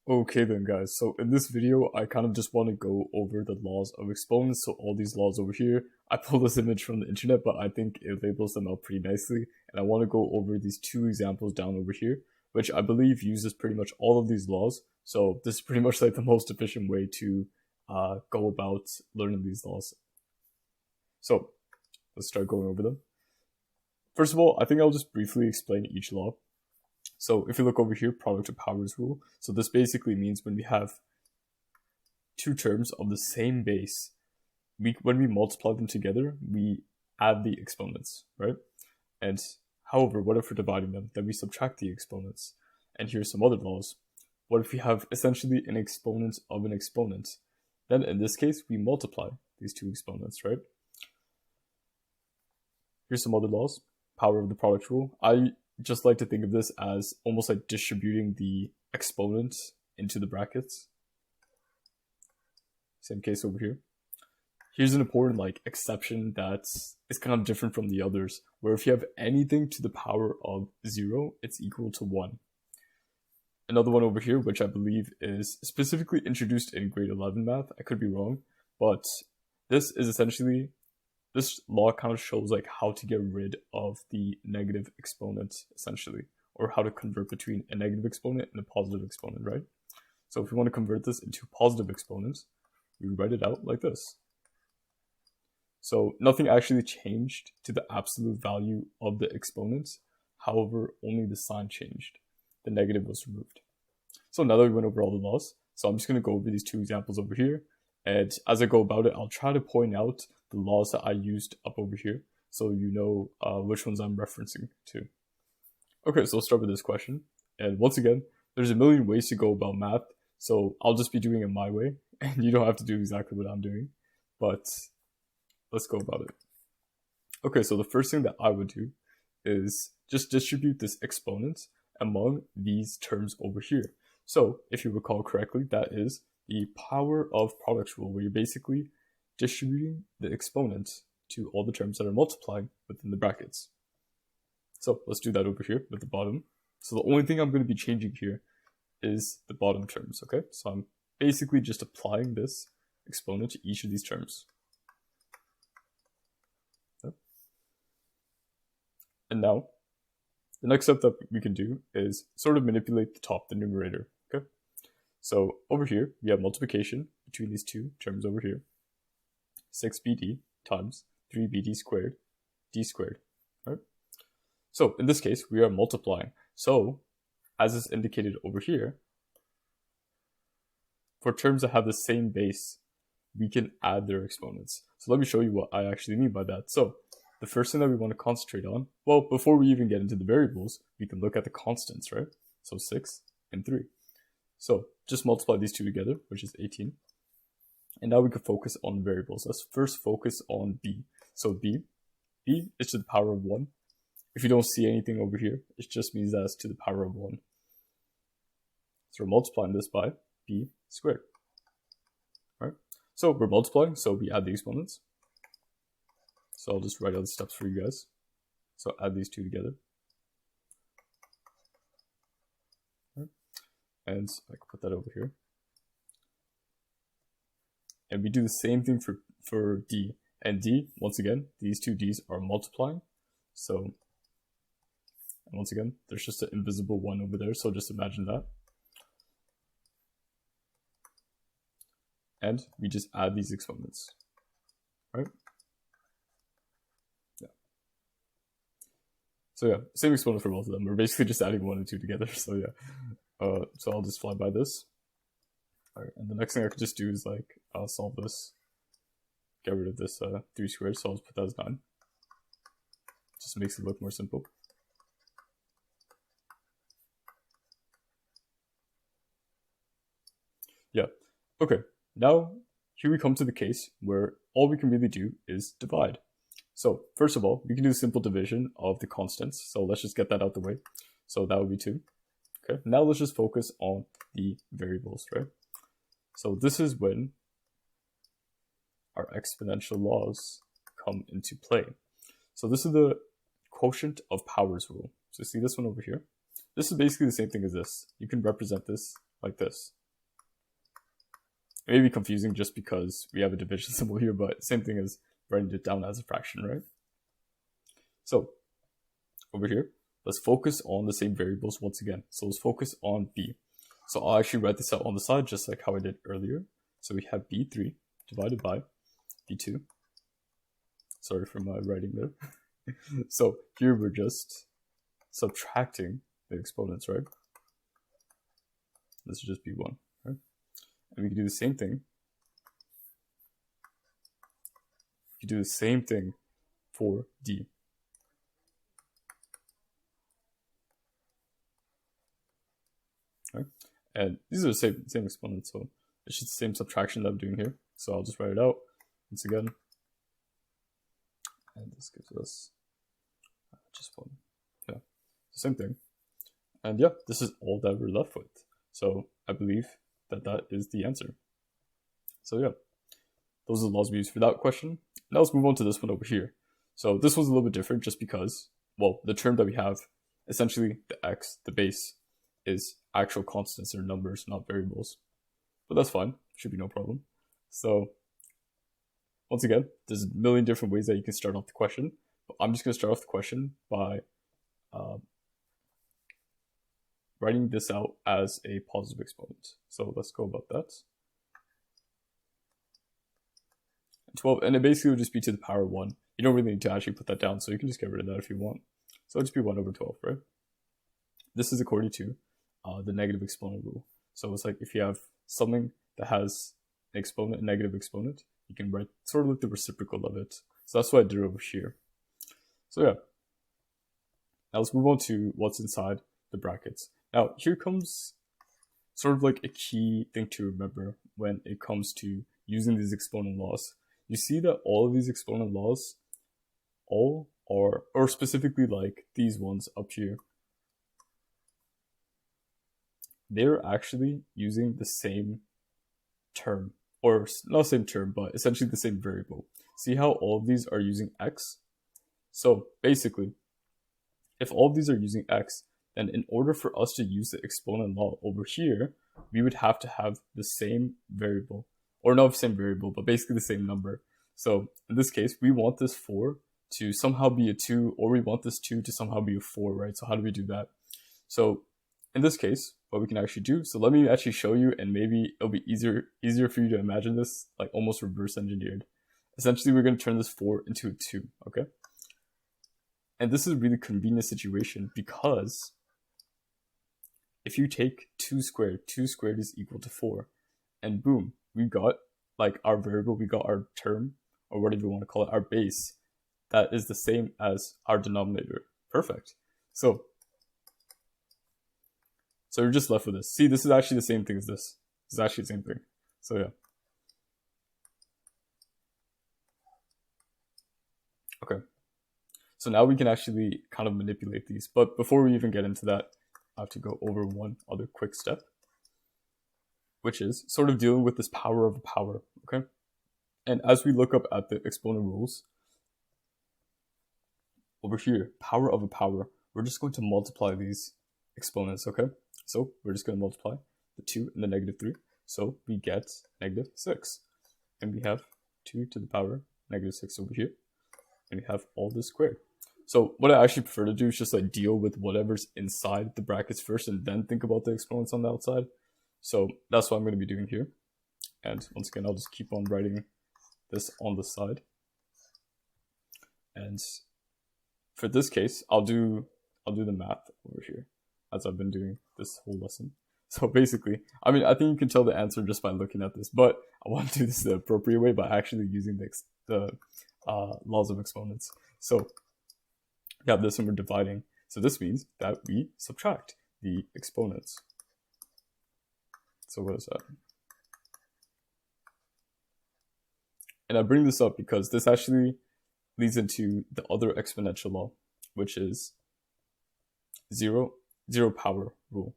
Okay then guys, so in this video I kind of just want to go over the laws of exponents. So all these laws over here, I pulled this image from the internet, but I think it labels them out pretty nicely, and I want to go over these two examples down over here, which I believe uses pretty much all of these laws. So this is pretty much like the most efficient way to go about learning these laws. So let's start going over them. First of all, I think I'll just briefly explain each law. So if you look over here, product of powers rule. So this basically means when we have two terms of the same base, when we multiply them together, we add the exponents, right? And however, what if we're dividing them? Then we subtract the exponents. And here's some other laws. What if we have essentially an exponent of an exponent? Then in this case, we multiply these two exponents, right? Here's some other laws. Power of the product rule. I just like to think of this as almost like distributing the exponent into the brackets. Same case over here. Here's an important exception that is kind of different from the others, where if you have anything to the power of 0, it's equal to 1. Another one over here, which I believe is specifically introduced in grade 11 math, I could be wrong, but this is essentially, this law kind of shows how to get rid of the negative exponent, essentially, or how to convert between a negative exponent and a positive exponent, right? So if we want to convert this into positive exponents, we write it out like this. So nothing actually changed to the absolute value of the exponents. However, only the sign changed. The negative was removed. So now that we went over all the laws, so I'm just going to go over these two examples over here. And as I go about it, I'll try to point out the laws that I used up over here, so you know which ones I'm referencing to. Okay, so let's start with this question. And once again, there's a million ways to go about math, so I'll just be doing it my way, and you don't have to do exactly what I'm doing, but let's go about it. Okay, so the first thing that I would do is just distribute this exponent among these terms over here. So if you recall correctly, that is the power of products rule, where you're basically distributing the exponent to all the terms that are multiplying within the brackets. So let's do that over here with the bottom. So the only thing I'm going to be changing here is the bottom terms, okay? So I'm basically just applying this exponent to each of these terms. Okay. And now, the next step that we can do is sort of manipulate the top, the numerator, okay? So over here, we have multiplication between these two terms over here. 6bd times 3bd squared, d squared, right? So in this case, we are multiplying. So as is indicated over here, for terms that have the same base, we can add their exponents. So let me show you what I actually mean by that. So the first thing that we want to concentrate on, well, before we even get into the variables, we can look at the constants, right? So 6 and 3. So just multiply these two together, which is 18. And now we can focus on the variables. Let's first focus on b. So b is to the power of 1. If you don't see anything over here, it just means that it's to the power of 1. So we're multiplying this by b squared. All right? So we're multiplying, so we add the exponents. So I'll just write out the steps for you guys. So add these two together. All right? And I can put that over here. And we do the same thing for d. And d, once again, these two d's are multiplying. So, and once again, there's just an invisible 1 over there, so just imagine that. And we just add these exponents, right? Yeah. So yeah, same exponent for both of them. We're basically just adding 1 and 2 together, so yeah. So I'll just fly by this. Alright, and the next thing I could just do is I'll solve this. Get rid of this 3 squared, so I'll just put that as 9. Just makes it look more simple. Yeah, okay. Now, here we come to the case where all we can really do is divide. So, first of all, we can do simple division of the constants. So let's just get that out the way. So that would be 2. Okay, now let's just focus on the variables, right? So this is when our exponential laws come into play. So this is the quotient of powers rule. So see this one over here? This is basically the same thing as this. You can represent this like this. It may be confusing just because we have a division symbol here, but same thing as writing it down as a fraction, right? So over here, let's focus on the same variables once again. So let's focus on b. So I'll actually write this out on the side just like how I did earlier. So we have b3 divided by b2. Sorry for my writing there. So here we're just subtracting the exponents, right? This is just b1, right? And we can do the same thing. You do the same thing for d. Right? And these are the same exponents, so it's just the same subtraction that I'm doing here. So I'll just write it out once again. And this gives us just one. Yeah, same thing. And yeah, this is all that we're left with. So I believe that that is the answer. So yeah, those are the laws we use for that question. Now let's move on to this one over here. So this one's a little bit different just because, well, the term that we have, essentially the x, the base, is actual constants or numbers, not variables. But that's fine, should be no problem. So once again, there's a million different ways that you can start off the question. But I'm just going to start off the question by writing this out as a positive exponent. So let's go about that. 12, and it basically would just be to the power 1. You don't really need to actually put that down, so you can just get rid of that if you want. So it'll just be 1 over 12, right? This is according to the negative exponent rule. So it's like if you have something that has an exponent, a negative exponent, you can write sort of like the reciprocal of it. So that's what I did over here. So yeah. Now let's move on to what's inside the brackets. Now here comes sort of like a key thing to remember when it comes to using these exponent laws. You see that all of these exponent laws, all are, or specifically like these ones up here, they're actually using the same term, or not same term, but essentially the same variable. See how all of these are using x? So basically, if all of these are using x, then in order for us to use the exponent law over here, we would have to have the same variable, or not the same variable, but basically the same number. So in this case, we want this 4 to somehow be a 2, or we want this 2 to somehow be a 4, right? So how do we do that? So in this case, what we can actually do, so let me actually show you, and maybe it'll be easier for you to imagine this, like almost reverse engineered. Essentially, we're going to turn this 4 into a 2, okay? And this is a really convenient situation because if you take 2 squared is equal to 4, and boom, we got like our variable, we got our term, or whatever you want to call it, our base, that is the same as our denominator. Perfect. So you're just left with this. See, this is actually the same thing as this. This is actually the same thing. So yeah. Okay. So now we can actually kind of manipulate these. But before we even get into that, I have to go over one other quick step, which is sort of dealing with this power of a power, okay? And as we look up at the exponent rules, over here, power of a power, we're just going to multiply these exponents, okay? So we're just going to multiply the 2 and the negative 3. So we get negative 6. And we have 2 to the power negative 6 over here. And we have all this squared. So what I actually prefer to do is just like deal with whatever's inside the brackets first and then think about the exponents on the outside. So that's what I'm going to be doing here. And once again, I'll just keep on writing this on the side. And for this case, I'll do the math over here as I've been doing this whole lesson. So basically, I mean, I think you can tell the answer just by looking at this, but I want to do this the appropriate way by actually using the laws of exponents. So we have this and we're dividing. So this means that we subtract the exponents. So what is that? And I bring this up because this actually leads into the other exponential law, which is zero power rule.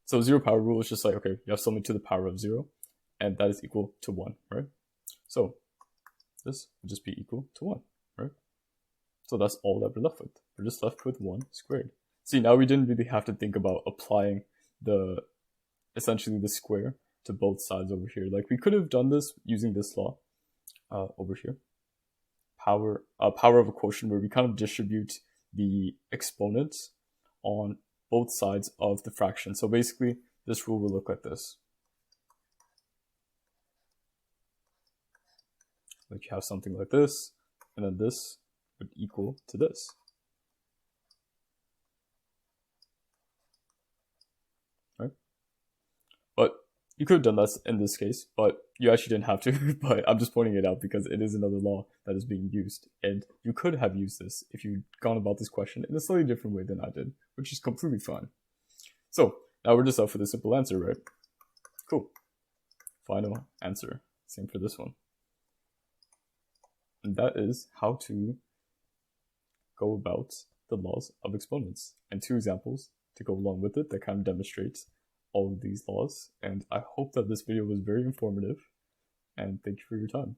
So zero power rule is just like, okay, you have something to the power of 0, and that is equal to 1, right? So this would just be equal to 1, right? So that's all that we're left with. We're just left with 1 squared. See, now we didn't really have to think about applying essentially the square to both sides over here. Like we could have done this using this law over here. Power of a quotient, where we kind of distribute the exponents on both sides of the fraction. So basically, this rule will look like this. Like you have something like this, and then this would equal to this. Right? But you could have done that in this case, but you actually didn't have to. But I'm just pointing it out because it is another law that is being used. And you could have used this if you'd gone about this question in a slightly different way than I did, which is completely fine. So now we're just up for the simple answer, right? Cool. Final answer. Same for this one. And that is how to go about the laws of exponents. And 2 examples to go along with it that kind of demonstrates all of these laws. And I hope that this video was very informative. And thank you for your time.